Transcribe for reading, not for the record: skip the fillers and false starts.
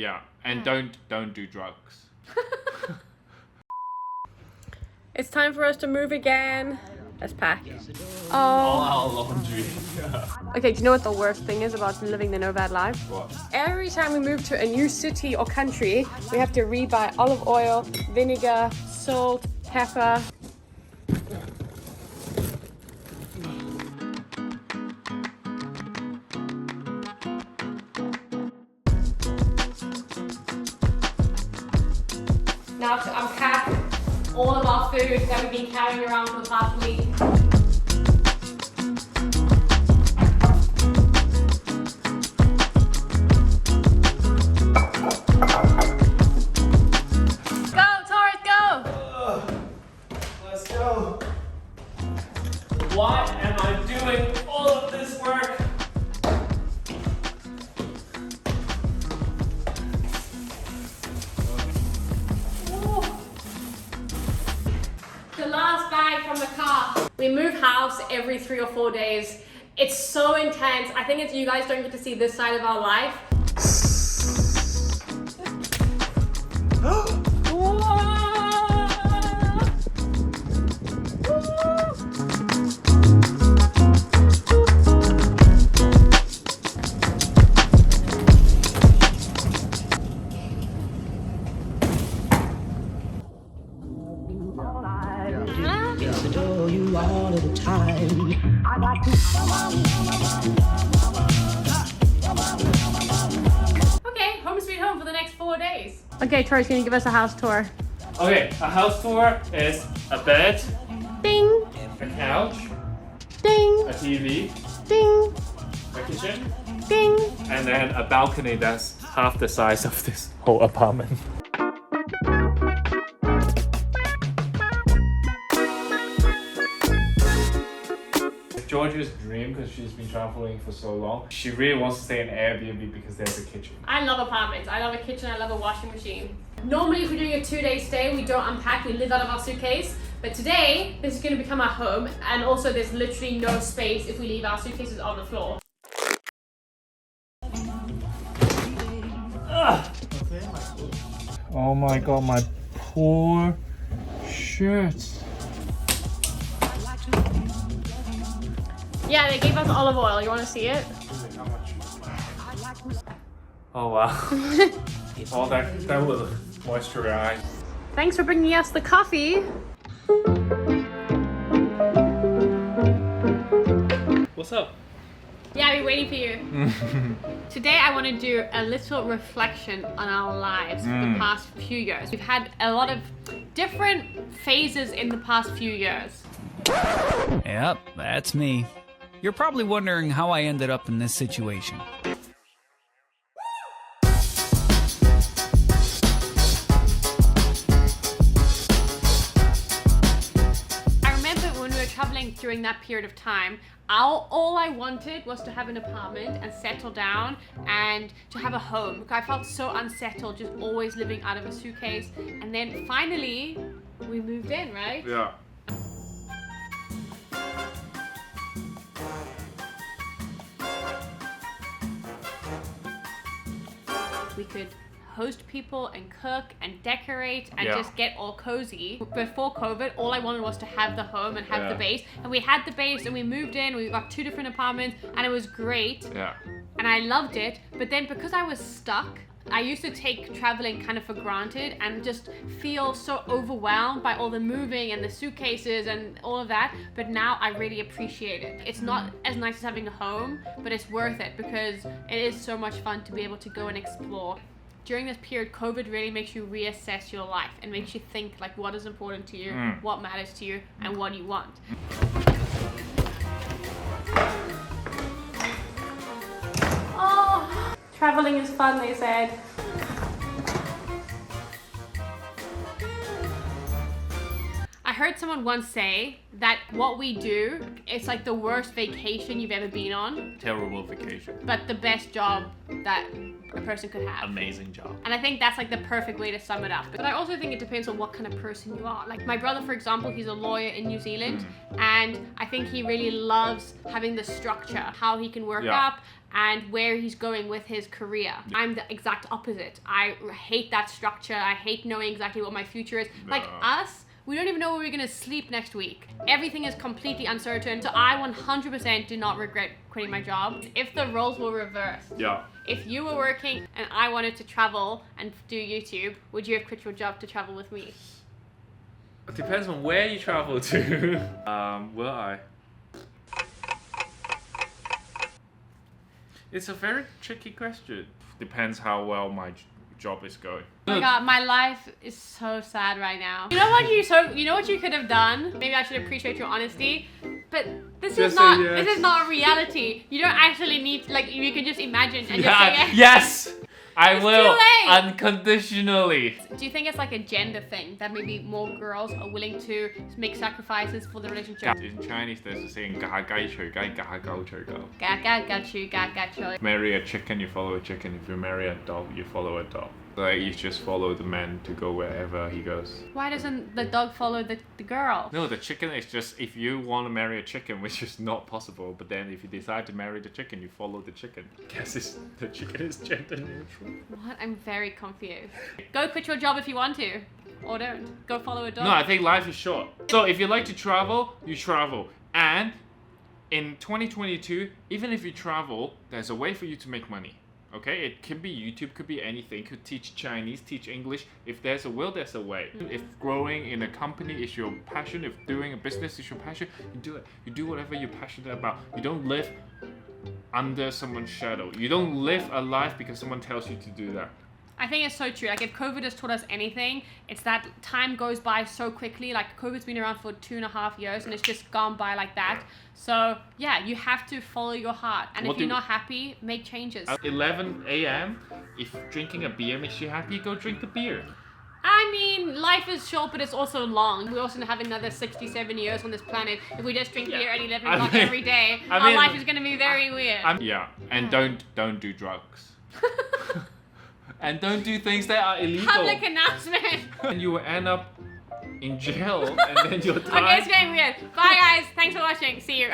Yeah, and don't do drugs. It's time for us to move again. Let's pack. All our laundry. Okay, do you know what the worst thing is about living the nomad life? What? Every time we move to a new city or country, we have to rebuy olive oil, vinegar, salt, pepper. Now to unpack all of our food that we've been carrying around for the past week. Go, Taurus, go! Let's go. Why am I doing all of this work? The last bag from the car. We move house every 3 or 4 days. It's so intense. I think you guys don't get to see this side of our life. Adore you all of the time. Okay, home sweet home for the next 4 days. Okay, Troy's gonna give us a house tour. Okay, a house tour is a bed, Ding, a couch, ding, a TV, ding, a kitchen, ding. and then a balcony that's half the size of this whole apartment. Georgia's dream, because she's been traveling for so long, she really wants to stay in Airbnb because there's a kitchen. I love apartments. I love a kitchen. I love a washing machine. Normally, if we're doing a 2-day stay, we don't unpack. We live out of our suitcase. But today, this is going to become our home. And also, there's literally no space if we leave our suitcases on the floor. Oh my god, my poor shirt. Yeah, they gave us olive oil. You want to see it? Oh wow. Oh, that will moisturize. Thanks for bringing us the coffee. What's up? Yeah, we're waiting for you. Today I want to do a little reflection on our lives for the past few years. We've had a lot of different phases in the past few years. Yep, that's me. You're probably wondering how I ended up in this situation. I remember when we were traveling during that period of time, all I wanted was to have an apartment and settle down and to have a home. I felt so unsettled, just always living out of a suitcase. And then finally, we moved in, right? Yeah. We could host people and cook and decorate and Yeah. just get all cozy. Before COVID, all I wanted was to have the home and have the Yeah. base. And we had the base and we moved in, we got 2 different apartments and it was great. Yeah. And I loved it. But then because I was stuck, I used to take traveling kind of for granted and just feel so overwhelmed by all the moving and the suitcases and all of that. But now I really appreciate it. It's not as nice as having a home, but it's worth it because it is so much fun to be able to go and explore. During this period, COVID really makes you reassess your life and makes you think like what is important to you, what matters to you, and what you want. Oh, traveling is fun, they said. I heard someone once say that what we do, it's like the worst vacation you've ever been on, Terrible vacation. but the best job that a person could have. Amazing job. And I think that's like the perfect way to sum it up. But I also think it depends on what kind of person you are. Like my brother, for example, he's a lawyer in New Zealand, and I think he really loves having the structure, how he can work up and where he's going with his career. I'm the exact opposite. I hate that structure. I hate knowing exactly what my future is. Like us, we don't even know where we're gonna sleep next week. Everything is completely uncertain. So I 100% do not regret quitting my job. If the roles were reversed, if you were working and I wanted to travel and do YouTube, would you have quit your job to travel with me? It depends on where you travel to. Will I? It's a very tricky question. Depends how well my job is going. Oh my god, my life is so sad right now. You know what you could have done? Maybe I should appreciate your honesty. But this is not reality. You don't actually need, like, you can just imagine and just say yes. Yes! I It's will, too late. unconditionally. Do you think it's like a gender thing that maybe more girls are willing to make sacrifices for the relationship? In Chinese, there's a saying, 嫁雞隨雞，嫁狗隨狗. Gachu. Marry a chicken, you follow a chicken. If you marry a dog, you follow a dog. Like, you just follow the man to go wherever he goes. Why doesn't the dog follow the girl? No, the chicken is just if you want to marry a chicken, which is not possible. But then if you decide to marry the chicken, you follow the chicken. Guess the chicken is gender neutral. What? I'm very confused. Go quit your job if you want to. Or don't. Go follow a dog. No, I think life is short. So if you like to travel, you travel. And in 2022, even if you travel, there's a way for you to make money. Okay, it can be YouTube, could be anything, could teach Chinese, teach English. If there's a will, there's a way. If growing in a company is your passion, if doing a business is your passion, you do it. You do whatever you're passionate about. You don't live under someone's shadow. You don't live a life because someone tells you to do that. I think it's so true. Like if COVID has taught us anything, it's that time goes by so quickly. Like COVID's been around for 2.5 years and it's just gone by like that. So yeah, you have to follow your heart. And if you're not happy, make changes. At 11 a.m., if drinking a beer makes you happy, go drink the beer. I mean, life is short, but it's also long. We also have another 67 years on this planet. If we just drink beer at 11 o'clock every day, our life is going to be very weird. And don't do drugs. And don't do things that are illegal. Public announcement. And you will end up in jail and then you'll die. Okay, it's getting weird. Bye guys. Thanks for watching. See you.